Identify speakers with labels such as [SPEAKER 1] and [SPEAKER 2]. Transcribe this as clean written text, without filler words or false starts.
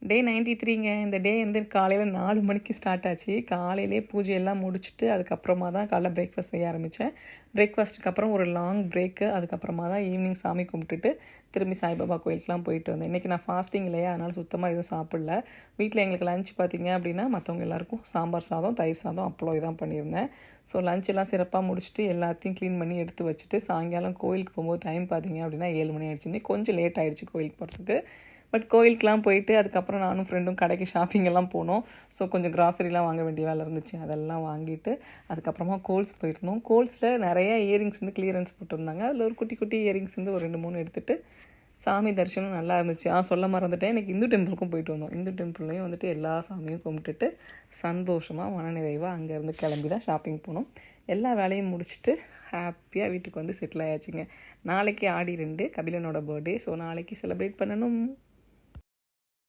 [SPEAKER 1] டே 93ங்க. இந்த டே வந்து காலையில் 4 மணிக்கு ஸ்டார்ட் ஆச்சு. காலையிலே பூஜையெல்லாம் முடிச்சுட்டு அதுக்கப்புறமா தான் காலைல பிரேக்ஃபாஸ்ட் செய்ய ஆரம்பித்தேன். பிரேக்ஃபாஸ்ட்டுக்கு அப்புறம் ஒரு லாங் பிரேக்கு. அதுக்கப்புறமா தான் ஈவினிங் சாமி கும்பிட்டுட்டு திரும்பி சாய்பாபா கோயிலுக்குலாம் போயிட்டு வந்தேன். இன்றைக்கி நான் ஃபாஸ்டிங் இல்லையா, அதனால் சுத்தமாக எதுவும் சாப்பிடல. வீட்டில் எங்களுக்கு லஞ்ச் பார்த்திங்க அப்படின்னா மற்றவங்க எல்லாேருக்கும் சாம்பார் சாதம், தயிர் சாதம், அப்பளம் இதான் பண்ணியிருந்தேன். ஸோ லஞ்செல்லாம் சிறப்பாக முடிச்சுட்டு எல்லாத்தையும் க்ளீன் பண்ணி எடுத்து வச்சுட்டு சாயங்காலம் கோயிலுக்கு போகும்போது டைம் பார்த்திங்க அப்படின்னா 7 மணி ஆகிடுச்சு. இன்னைக்கு கொஞ்சம் லேட் ஆகிடுச்சு கோயிலுக்கு போகிறதுக்கு. பட் கோயிலுக்கெலாம் போயிட்டு அதுக்கப்புறம் நானும் ஃப்ரெண்டும் கடைக்கு ஷாப்பிங்கெல்லாம் போனோம். ஸோ கொஞ்சம் கிராசரிலாம் வாங்க வேண்டிய வேலை இருந்துச்சு. அதெல்லாம் வாங்கிட்டு அதுக்கப்புறமா கோல்ஸ் போயிருந்தோம். கோல்ஸில் நிறைய இயரிங்ஸ் வந்து கிளியரன்ஸ் போட்டிருந்தாங்க. அதில் ஒரு குட்டி குட்டி இயரிங்ஸ் வந்து ஒரு 2-3 எடுத்துகிட்டு சாமி தரிசனம் நல்லா இருந்துச்சு. சொல்ல மறந்துட்டேன், எனக்கு இந்து டெம்பிளுக்கும் போயிட்டு வந்தோம். இந்து டெம்பிள்லையும் வந்துட்டு எல்லா சாமியும் கும்பிட்டுட்டு சந்தோஷமாக மனநிறைவாக அங்கேருந்து கிளம்பி தான் ஷாப்பிங் போனோம். எல்லா வேலையும் முடிச்சுட்டு ஹாப்பியாக வீட்டுக்கு வந்து செட்டில் ஆயாச்சுங்க. நாளைக்கு ஆடி 2 கபிலனோட பர்த்டே. ஸோ நாளைக்கு செலிப்ரேட் பண்ணணும்.